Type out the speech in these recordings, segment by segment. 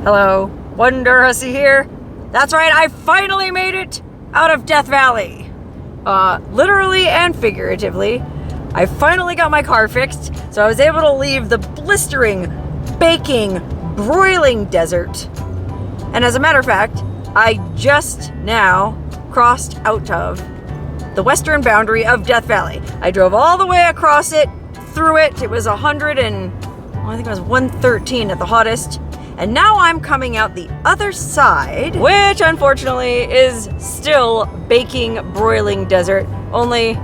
Hello, Wonderhussy here. That's right, I finally made it out of Death Valley. Literally and figuratively. I finally got my car fixed, so I was able to leave the blistering, baking, broiling desert. And as a matter of fact, I just now crossed out of the western boundary of Death Valley. I drove all the way across it, through it. It was 113 at the hottest. And now I'm coming out the other side, which unfortunately is still baking, broiling desert. Only,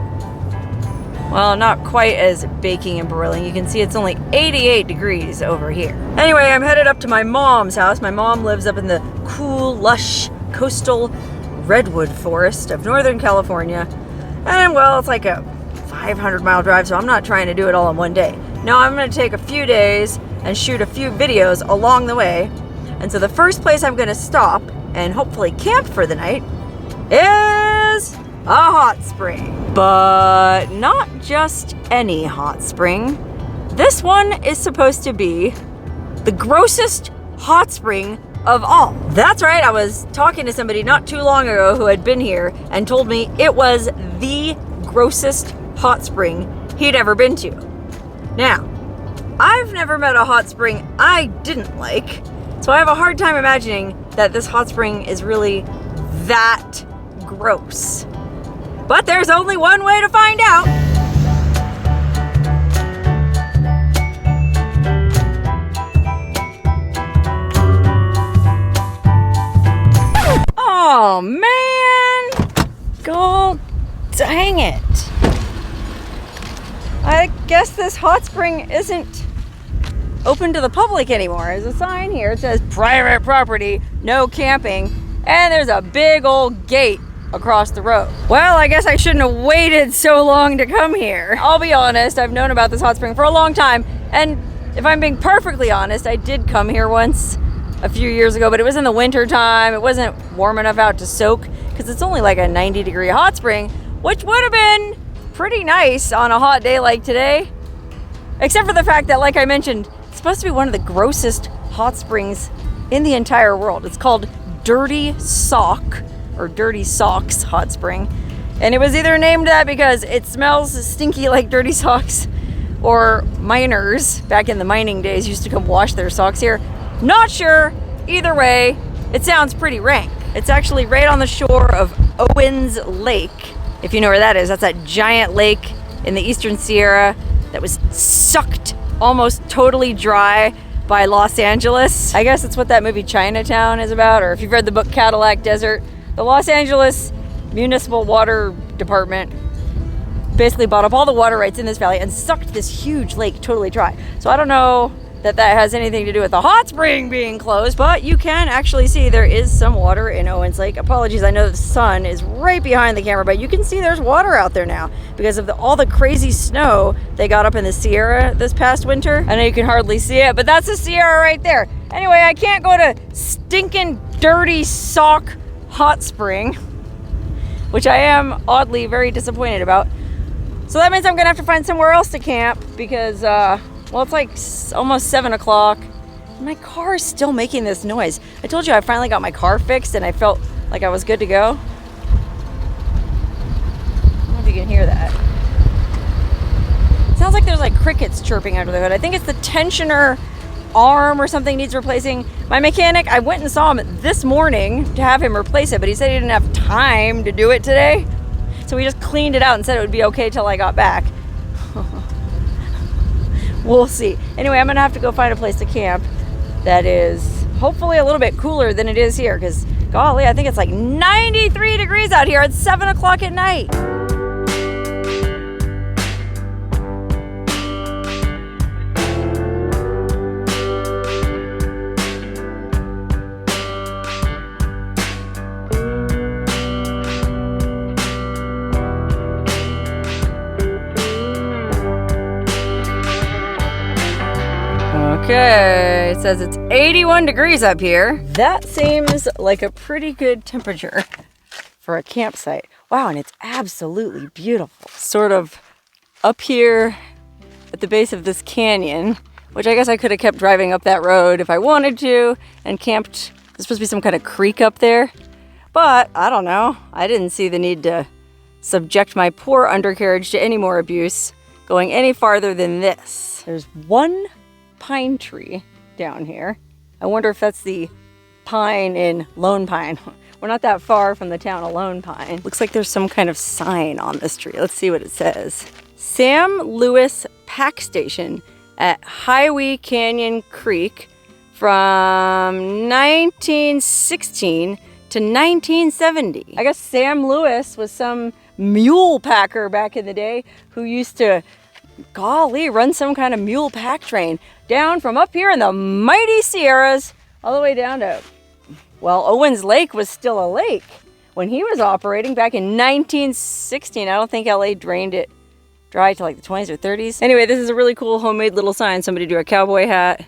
well, not quite as baking and broiling. You can see it's only 88 degrees over here. Anyway, I'm headed up to my mom's house. My mom lives up in the cool, lush, coastal redwood forest of Northern California. And well, it's like a 500-mile drive, so I'm not trying to do it all in one day. No, I'm going to take a few days and shoot a few videos along the way. And so the first place I'm going to stop and hopefully camp for the night is a hot spring. But not just any hot spring. This one is supposed to be the grossest hot spring of all. That's right, I was talking to somebody not too long ago who had been here and told me it was the grossest hot spring he'd ever been to. Now, I've never met a hot spring I didn't like, so I have a hard time imagining that this hot spring is really that gross. But there's only one way to find out. Oh man! God dang it. I guess this hot spring isn't open to the public anymore. There's a sign here. It says private property, no camping, and there's a big old gate across the road. Well, I guess I shouldn't have waited so long to come here. I'll be honest, I've known about this hot spring for a long time, and if I'm being perfectly honest, I did come here once a few years ago, but it was in the winter time. It wasn't warm enough out to soak because it's only like a 90-degree hot spring, which would have been pretty nice on a hot day like today. Except for the fact that, like I mentioned, it's supposed to be one of the grossest hot springs in the entire world. It's called Dirty Sock or Dirty Socks Hot Spring. And it was either named that because it smells stinky like dirty socks, or miners back in the mining days used to come wash their socks here. Not sure. Either way, it sounds pretty rank. It's actually right on the shore of Owens Lake. If you know where that is, that's that giant lake in the Eastern Sierra that was sucked almost totally dry by Los Angeles. I guess it's what that movie Chinatown is about, or if you've read the book Cadillac Desert, the Los Angeles Municipal Water Department basically bought up all the water rights in this valley and sucked this huge lake totally dry. So I don't know that has anything to do with the hot spring being closed, but you can actually see there is some water in Owens Lake. Apologies, I know the sun is right behind the camera, but you can see there's water out there now because of all the crazy snow they got up in the Sierra this past winter. I know you can hardly see it, but that's the Sierra right there. Anyway, I can't go to stinking dirty sock hot spring, which I am oddly very disappointed about. So that means I'm gonna have to find somewhere else to camp because well, it's like almost 7 o'clock. My car is still making this noise. I told you I finally got my car fixed and I felt like I was good to go. I don't know if you can hear that. It sounds like there's like crickets chirping under the hood. I think it's the tensioner arm or something needs replacing. My mechanic, I went and saw him this morning to have him replace it, but he said he didn't have time to do it today. So he just cleaned it out and said it would be okay till I got back. We'll see. Anyway, I'm gonna have to go find a place to camp that is hopefully a little bit cooler than it is here, because golly, I think it's like 93 degrees out here at 7 o'clock at night. Okay, it says it's 81 degrees up here. That seems like a pretty good temperature for a campsite. Wow, and it's absolutely beautiful. Sort of up here at the base of this canyon, which I guess I could have kept driving up that road if I wanted to and camped. There's supposed to be some kind of creek up there, but I don't know. I didn't see the need to subject my poor undercarriage to any more abuse going any farther than this. There's one pine tree down here. I wonder if that's the pine in Lone Pine. We're not that far from the town of Lone Pine. Looks like there's some kind of sign on this tree. Let's see what it says. Sam Lewis Pack Station at Highway Canyon Creek from 1916 to 1970. I guess Sam Lewis was some mule packer back in the day who used to, golly, run some kind of mule pack train down from up here in the mighty Sierras all the way down to, well, Owens Lake was still a lake when he was operating back in 1916. I don't think LA drained it dry till like the 20s or 30s. Anyway, this is a really cool homemade little sign. Somebody drew a cowboy hat,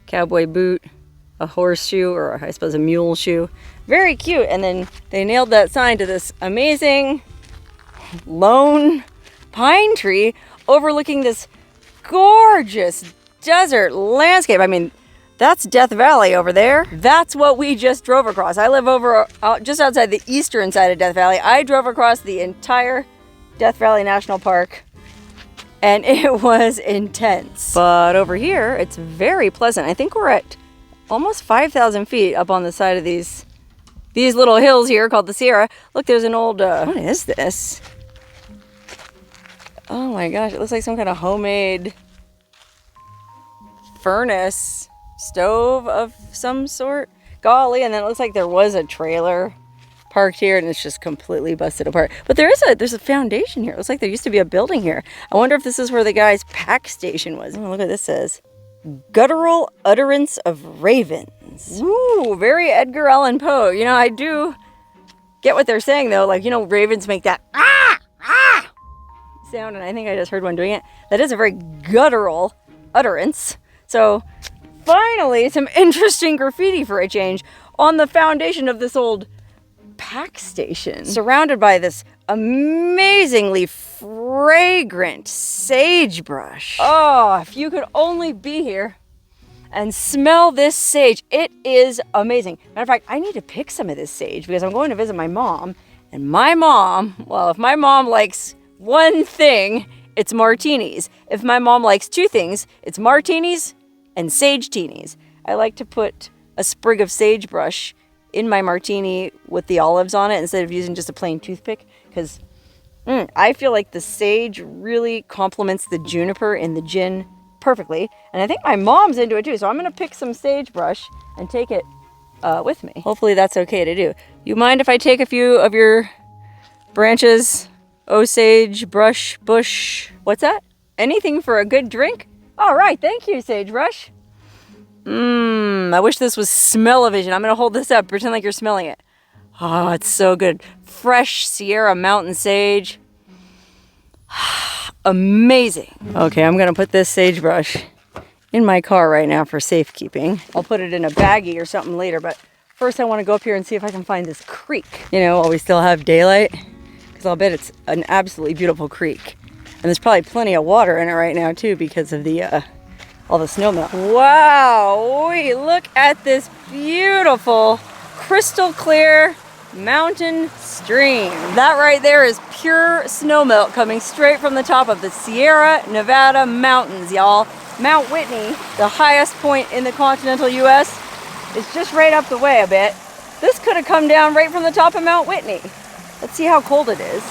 cowboy boot, a horseshoe, or I suppose a mule shoe. Very cute. And then they nailed that sign to this amazing lone pine tree overlooking this gorgeous desert landscape. I mean, that's Death Valley over there. That's what we just drove across. I live over just outside the eastern side of Death Valley. I drove across the entire Death Valley National Park, and it was intense. But over here, it's very pleasant. I think we're at almost 5,000 feet up on the side of these little hills here called the Sierra. Look, there's an old, what is this? Oh my gosh, it looks like some kind of homemade furnace, stove of some sort. Golly, and then it looks like there was a trailer parked here and it's just completely busted apart. But there's a foundation here. It looks like there used to be a building here. I wonder if this is where the guy's pack station was. Oh, look what this says. Guttural utterance of ravens. Ooh, very Edgar Allan Poe. You know, I do get what they're saying though. Like, you know, ravens make that sound, and I think I just heard one doing it. That is a very guttural utterance. So finally, some interesting graffiti for a change on the foundation of this old pack station, surrounded by this amazingly fragrant sagebrush. Oh, if you could only be here and smell this sage. It is amazing. Matter of fact, I need to pick some of this sage because I'm going to visit my mom. And my mom, well, if my mom likes one thing, it's martinis. If my mom likes two things, it's martinis and sage teenies. I like to put a sprig of sagebrush in my martini with the olives on it instead of using just a plain toothpick, because I feel like the sage really complements the juniper in the gin perfectly. And I think my mom's into it too, so I'm going to pick some sagebrush and take it with me. Hopefully that's okay to do. You mind if I take a few of your branches? Oh, sage, brush, bush. What's that? Anything for a good drink? All right, thank you, sagebrush. I wish this was smell-o-vision. I'm going to hold this up, pretend like you're smelling it. Oh, it's so good. Fresh Sierra Mountain sage. Amazing. Okay, I'm going to put this sagebrush in my car right now for safekeeping. I'll put it in a baggie or something later, but first I want to go up here and see if I can find this creek. You know, while we still have daylight, because I'll bet it's an absolutely beautiful creek. And there's probably plenty of water in it right now too because of the all the snow melt. Wow, look at this beautiful crystal clear mountain stream. That right there is pure snow melt coming straight from the top of the Sierra Nevada mountains, y'all. Mount Whitney, the highest point in the continental US, is just right up the way a bit. This could have come down right from the top of Mount Whitney. Let's see how cold it is.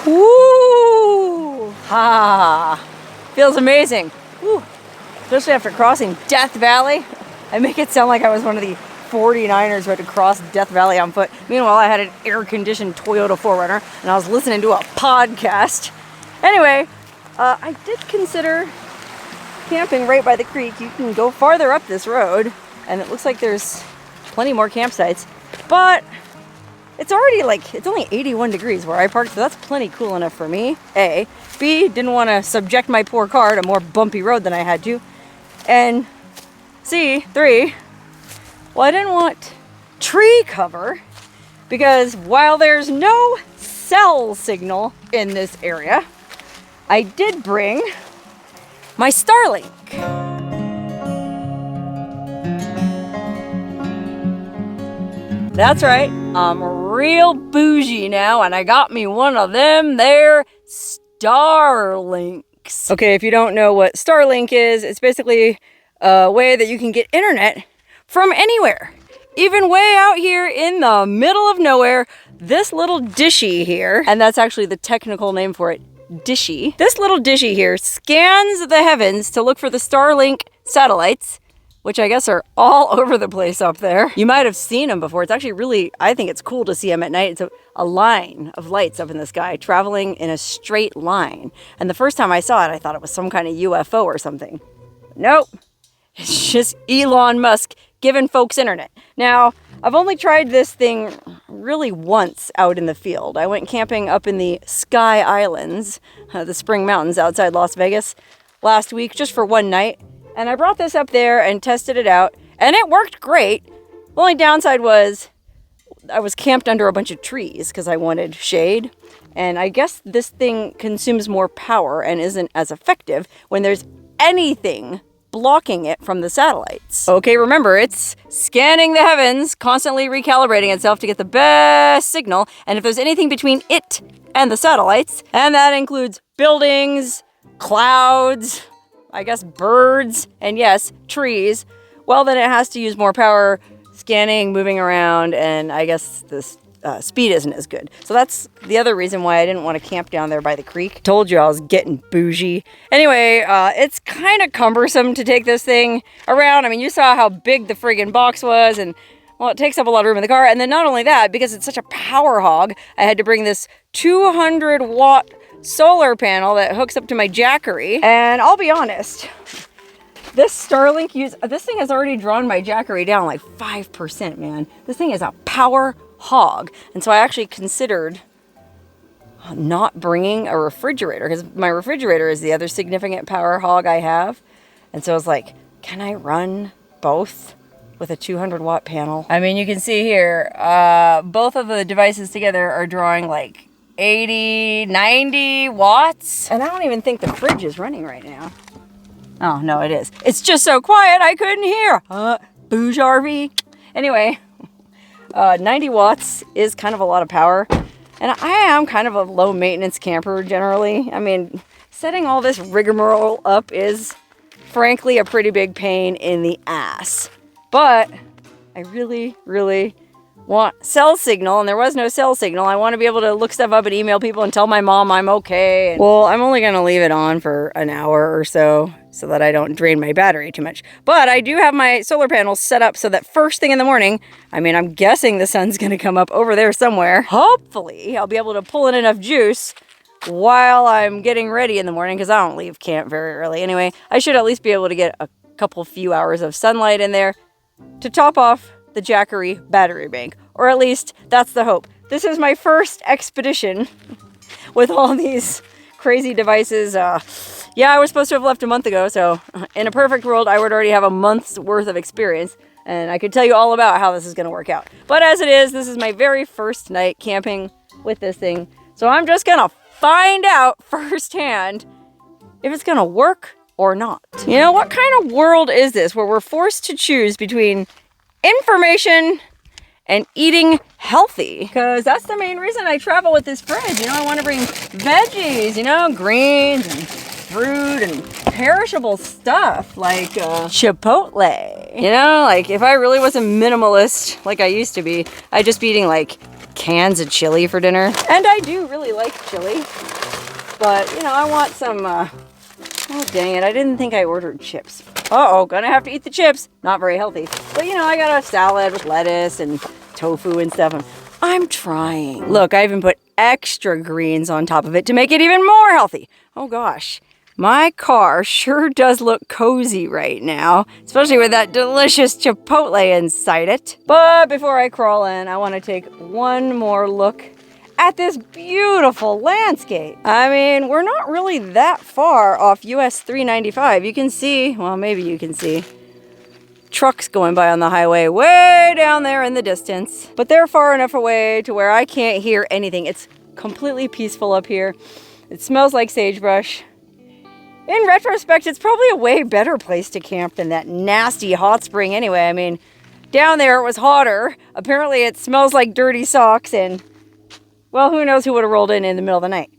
Woo! Ha! Feels amazing. Woo! Especially after crossing Death Valley. I make it sound like I was one of the 49ers who had to cross Death Valley on foot. Meanwhile, I had an air-conditioned Toyota 4Runner and I was listening to a podcast. Anyway, I did consider camping right by the creek. You can go farther up this road and it looks like there's plenty more campsites. But it's already it's only 81 degrees where I parked, so that's plenty cool enough for me, A. B, didn't want to subject my poor car to more bumpy road than I had to. And C, 3, well, I didn't want tree cover because while there's no cell signal in this area, I did bring my Starlink. That's right, I'm real bougie now, and I got me one of them there Starlinks. Okay, if you don't know what Starlink is, it's basically a way that you can get internet from anywhere. Even way out here in the middle of nowhere, this little dishy here, and that's actually the technical name for it, dishy. This little dishy here scans the heavens to look for the Starlink satellites, which I guess are all over the place up there. You might have seen them before. It's actually really, I think it's cool to see them at night. It's a line of lights up in the sky traveling in a straight line. And the first time I saw it, I thought it was some kind of UFO or something. Nope, it's just Elon Musk giving folks internet. Now, I've only tried this thing really once out in the field. I went camping up in the Sky Islands, the Spring Mountains outside Las Vegas last week, just for one night. And I brought this up there and tested it out, and it worked great. The only downside was I was camped under a bunch of trees because I wanted shade. And I guess this thing consumes more power and isn't as effective when there's anything blocking it from the satellites. Okay, remember, it's scanning the heavens, constantly recalibrating itself to get the best signal. And if there's anything between it and the satellites, and that includes buildings, clouds, I guess birds, and yes, trees, well, then it has to use more power, scanning, moving around, and I guess this speed isn't as good. So that's the other reason why I didn't want to camp down there by the creek. Told you I was getting bougie. Anyway, it's kind of cumbersome to take this thing around. I mean, you saw how big the friggin' box was, and well, it takes up a lot of room in the car. And then not only that, because it's such a power hog, I had to bring this 200-watt solar panel that hooks up to my Jackery. And I'll be honest, this Starlink this thing has already drawn my Jackery down like 5%, man. This thing is a power hog. And so I actually considered not bringing a refrigerator, because my refrigerator is the other significant power hog I have. And so I was like, can I run both with a 200-watt panel? I mean, you can see here, both of the devices together are drawing like 80, 90 watts. And I don't even think the fridge is running right now. Oh, no, it is. It's just so quiet I couldn't hear. Bouge RV. Anyway, 90 watts is kind of a lot of power. And I am kind of a low maintenance camper generally. I mean, setting all this rigmarole up is frankly a pretty big pain in the ass. But I really, really want cell signal, and there was no cell signal. I want to be able to look stuff up and email people and tell my mom I'm okay. And, well, I'm only going to leave it on for an hour or so that I don't drain my battery too much. But I do have my solar panels set up so that first thing in the morning, I mean, I'm guessing the sun's going to come up over there somewhere. Hopefully, I'll be able to pull in enough juice while I'm getting ready in the morning, because I don't leave camp very early anyway. I should at least be able to get a few hours of sunlight in there to top off the Jackery battery bank, or at least that's the hope. This is my first expedition with all these crazy devices. Yeah, I was supposed to have left a month ago, so in a perfect world, I would already have a month's worth of experience, and I could tell you all about how this is going to work out. But as it is, this is my very first night camping with this thing, so I'm just going to find out firsthand if it's going to work or not. You know, what kind of world is this where we're forced to choose between information and eating healthy? Because that's the main reason I travel with this fridge. You know, I want to bring veggies, you know, greens and fruit and perishable stuff like Chipotle. You know, like if I really was a minimalist like I used to be, I'd just be eating like cans of chili for dinner. And I do really like chili, but you know, I want some, oh dang it, I didn't think I ordered chips. Uh-oh, gonna have to eat the chips. Not very healthy. But you know, I got a salad with lettuce and tofu and stuff. And I'm trying. Look, I even put extra greens on top of it to make it even more healthy. Oh gosh. My car sure does look cozy right now, especially with that delicious Chipotle inside it. But before I crawl in, I want to take one more look at this beautiful landscape. I mean, we're not really that far off US 395. You can see, well, maybe you can see trucks going by on the highway way down there in the distance. But they're far enough away to where I can't hear anything. It's completely peaceful up here. It smells like sagebrush. In retrospect, it's probably a way better place to camp than that nasty hot spring anyway. I mean, Down there it was hotter. Apparently it smells like dirty socks, and well, who knows who would have rolled in the middle of the night.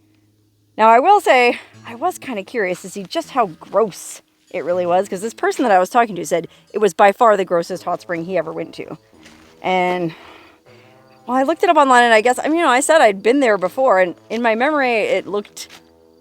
Now I will say, I was kind of curious to see just how gross it really was, because this person that I was talking to said it was by far the grossest hot spring he ever went to. And well, I looked it up online, and I guess, I mean, I said I'd been there before, and in my memory it looked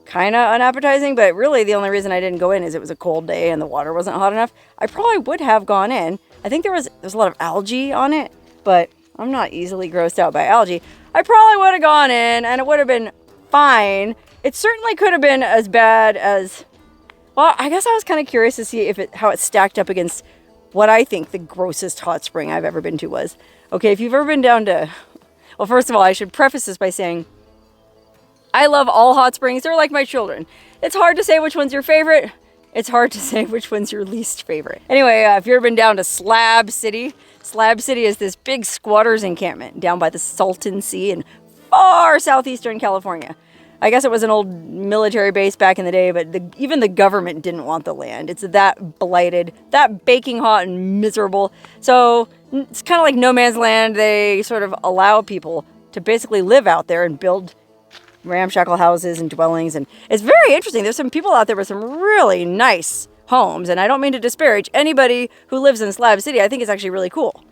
kind of unappetizing, but really the only reason I didn't go in is it was a cold day and the water wasn't hot enough. I probably would have gone in. I think there was a lot of algae on it, but I'm not easily grossed out by algae. I probably would have gone in and it would have been fine. It certainly could have been as bad as, well, I guess I was kind of curious to see how it stacked up against what I think the grossest hot spring I've ever been to was. Okay, if you've ever been down to, well, first of all, I should preface this by saying I love all hot springs. They're like my children. It's hard to say which one's your favorite. It's hard to say which one's your least favorite. Anyway, if you've ever been down to Slab City is this big squatters encampment down by the Salton Sea in far southeastern California. I guess it was an old military base back in the day, but even the government didn't want the land. It's that blighted, that baking hot and miserable. So it's kind of like no man's land. They sort of allow people to basically live out there and build ramshackle houses and dwellings. And it's very interesting. There's some people out there with some really nice homes. And I don't mean to disparage anybody who lives in Slab City. I think it's actually really cool.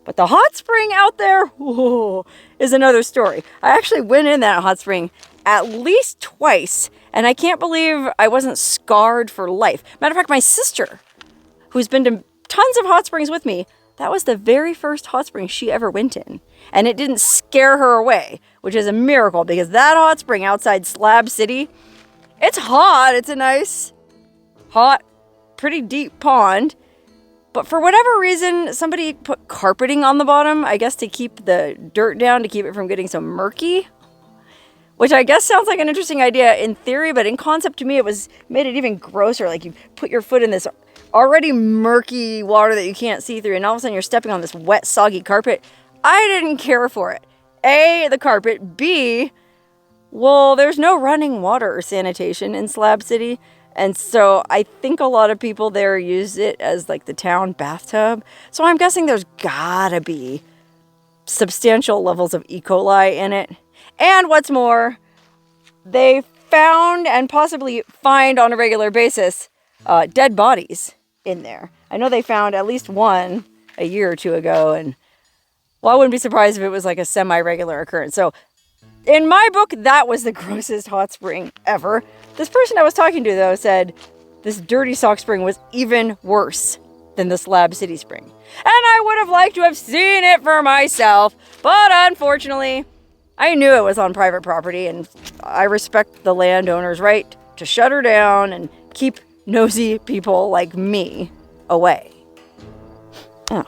But the hot spring out there, whoa, is another story. I actually went in that hot spring at least twice, and I can't believe I wasn't scarred for life. Matter of fact, my sister, who's been to tons of hot springs with me, that was the very first hot spring she ever went in. And it didn't scare her away, which is a miracle, because that hot spring outside Slab City, it's hot. It's a nice, hot, pretty deep pond. But for whatever reason, somebody put carpeting on the bottom, I guess to keep the dirt down, to keep it from getting so murky. Which I guess sounds like an interesting idea in theory, but in concept to me it made it even grosser. Like you put your foot in this already murky water that you can't see through, and all of a sudden you're stepping on this wet, soggy carpet. I didn't care for it. A, the carpet. B, well, there's no running water or sanitation in Slab City. And so I think a lot of people there use it as like the town bathtub. So I'm guessing there's gotta be substantial levels of E. coli in it. And what's more, they found and possibly find on a regular basis dead bodies in there. I know they found at least one a year or two ago. And well, I wouldn't be surprised if it was like a semi-regular occurrence. So in my book, that was the grossest hot spring ever. This person I was talking to, though, said this dirty sock spring was even worse than the Slab City spring. And I would have liked to have seen it for myself, but unfortunately, I knew it was on private property, and I respect the landowner's right to shut her down and keep nosy people like me away. Oh.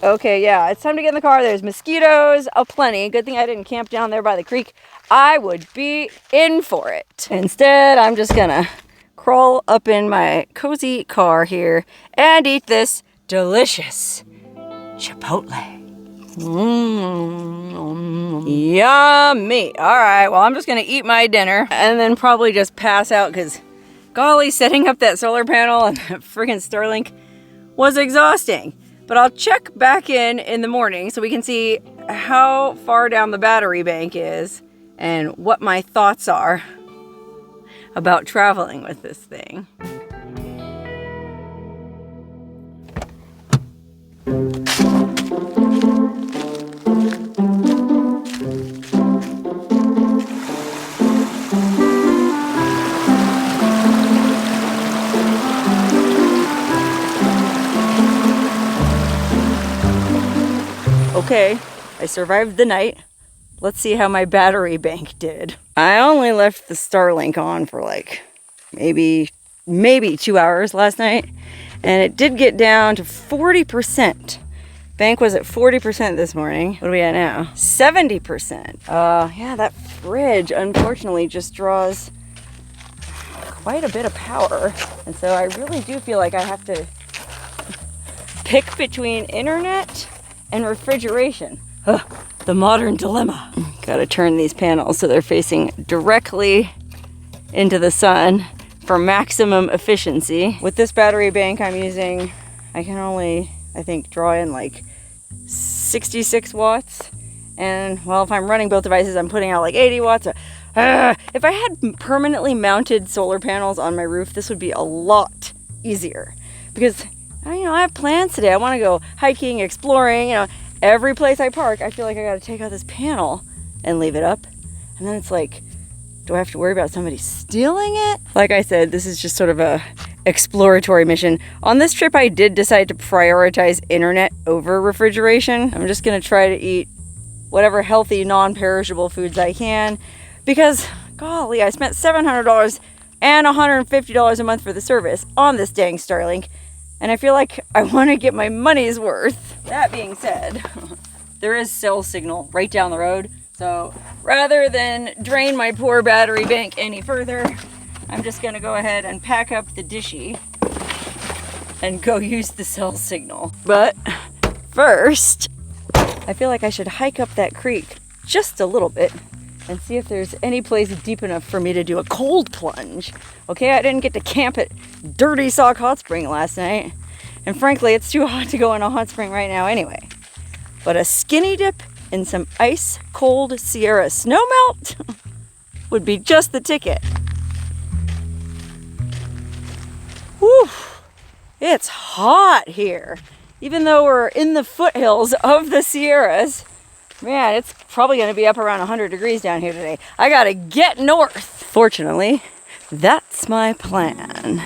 Okay, yeah, it's time to get in the car. There's mosquitoes aplenty. Good thing I didn't camp down there by the creek. I would be in for it. Instead, I'm just gonna crawl up in my cozy car here and eat this delicious Chipotle. Yummy. All right, well, I'm just gonna eat my dinner and then probably just pass out, because golly, setting up that solar panel and that friggin' Starlink was exhausting. But I'll check back in the morning so we can see how far down the battery bank is and what my thoughts are about traveling with this thing. Okay, I survived the night. Let's see how my battery bank did. I only left the Starlink on for like maybe 2 hours last night, and it did get down to 40%. Bank was at 40% this morning. What are we at now? 70%. Yeah, that fridge unfortunately just draws quite a bit of power, and so I really do feel like I have to pick between internet and refrigeration. Ugh, the modern dilemma. Gotta turn these panels so they're facing directly into the sun for maximum efficiency. With this battery bank I'm using, I can only I think, draw in like 66 watts. And, well, if I'm running both devices, I'm putting out like 80 watts. If I had permanently mounted solar panels on my roof, this would be a lot easier. Because, I have plans today. I want to go hiking, exploring, every place I park, I feel like I got to take out this panel and leave it up. And then it's like, do I have to worry about somebody stealing it? Like I said, this is just sort of a exploratory mission. On this trip, I did decide to prioritize internet over refrigeration. I'm just going to try to eat whatever healthy, non-perishable foods I can. Because, golly, I spent $700 and $150 a month for the service on this dang Starlink. And I feel like I want to get my money's worth. That being said, there is cell signal right down the road. So rather than drain my poor battery bank any further, I'm just going to go ahead and pack up the dishy and go use the cell signal. But first, I feel like I should hike up that creek just a little bit and see if there's any place deep enough for me to do a cold plunge. Okay, I didn't get to camp at Dirty Sock Hot Spring last night. And frankly, it's too hot to go in a hot spring right now anyway. But a skinny dip in some ice cold Sierra snowmelt would be just the ticket. Whew, it's hot here. Even though we're in the foothills of the Sierras, man, it's probably going to be up around 100 degrees down here today. I got to get north. Fortunately, that's my plan.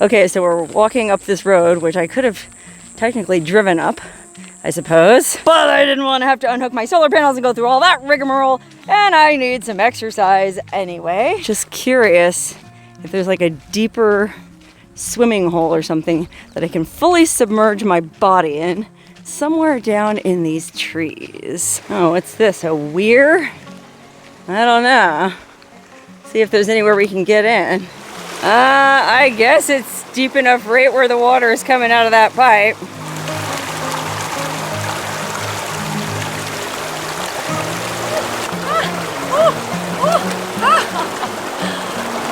Okay, so we're walking up this road, which I could have technically driven up, I suppose. But I didn't want to have to unhook my solar panels and go through all that rigmarole, and I need some exercise anyway. Just curious if there's like a deeper swimming hole or something that I can fully submerge my body in somewhere down in these trees. Oh, what's this, a weir? I don't know. See if there's anywhere we can get in. I guess it's deep enough right where the water is coming out of that pipe.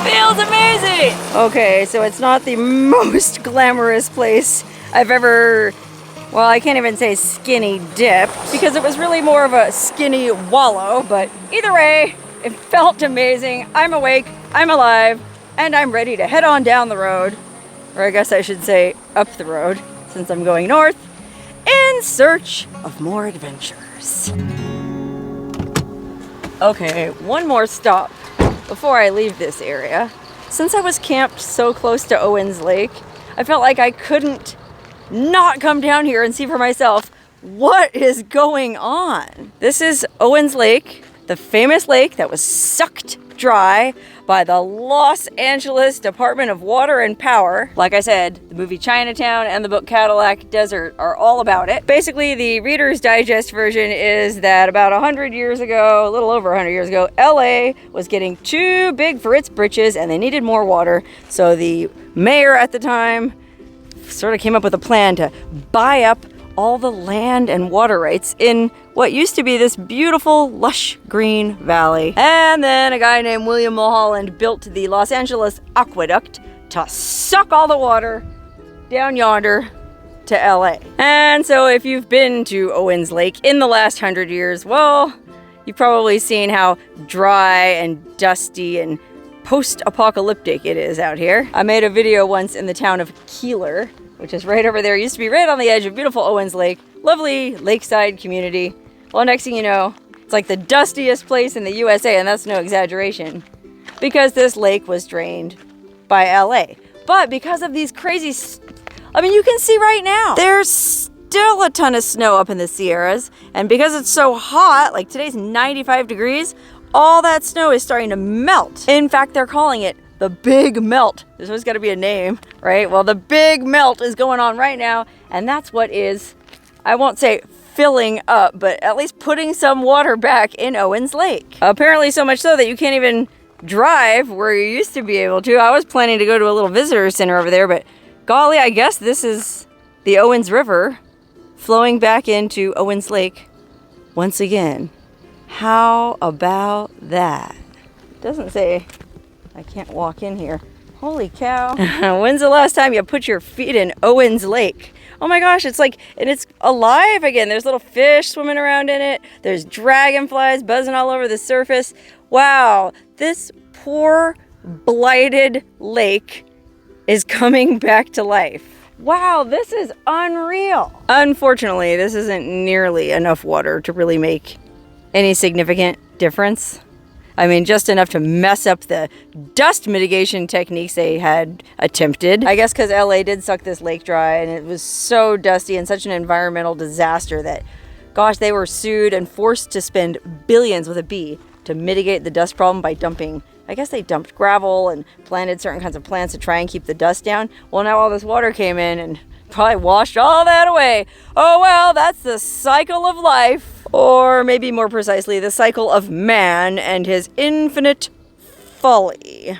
Feels amazing! Okay, so it's not the most glamorous place I've ever, well, I can't even say skinny dip, because it was really more of a skinny wallow, but either way, it felt amazing. I'm awake, I'm alive, and I'm ready to head on down the road, or I guess I should say up the road, since I'm going north, in search of more adventures. Okay, one more stop before I leave this area. Since I was camped so close to Owens Lake, I felt like I couldn't not come down here and see for myself what is going on. This is Owens Lake, the famous lake that was sucked dry by the Los Angeles Department of Water and Power. Like I said, the movie Chinatown and the book Cadillac Desert are all about it. Basically, the Reader's Digest version is that about 100 years ago, a little over 100 years ago, LA was getting too big for its britches and they needed more water. So the mayor at the time sort of came up with a plan to buy up all the land and water rights in what used to be this beautiful, lush green valley. And then a guy named William Mulholland built the Los Angeles Aqueduct to suck all the water down yonder to LA. And so if you've been to Owens Lake in the last 100 years, well, you've probably seen how dry and dusty and post-apocalyptic it is out here. I made a video once in the town of Keeler, which is right over there. It used to be right on the edge of beautiful Owens Lake. Lovely lakeside community. Well, next thing you know, it's like the dustiest place in the USA, and that's no exaggeration, because this lake was drained by LA. But because of these crazy, I mean, you can see right now, there's still a ton of snow up in the Sierras, and because it's so hot, like today's 95 degrees, all that snow is starting to melt. In fact, they're calling it the big melt. There's always got to be a name, right? Well, the big melt is going on right now, and that's what is, I won't say filling up, but at least putting some water back in Owens Lake. Apparently so much so that you can't even drive where you used to be able to. I was planning to go to a little visitor center over there, but golly, I guess this is the Owens River flowing back into Owens Lake once again. How about that? It doesn't say I can't walk in here. Holy cow. When's the last time you put your feet in Owens Lake? Oh my gosh, it's like, and it's alive again. There's little fish swimming around in it. There's dragonflies buzzing all over the surface. Wow, this poor blighted lake is coming back to life. Wow, this is unreal. Unfortunately, this isn't nearly enough water to really make any significant difference. I mean, just enough to mess up the dust mitigation techniques they had attempted. I guess because LA did suck this lake dry and it was so dusty and such an environmental disaster that, gosh, they were sued and forced to spend billions with a B to mitigate the dust problem by dumping. I guess they dumped gravel and planted certain kinds of plants to try and keep the dust down. Well, now all this water came in and probably washed all that away. Oh well, that's the cycle of life. Or maybe more precisely, the cycle of man and his infinite folly.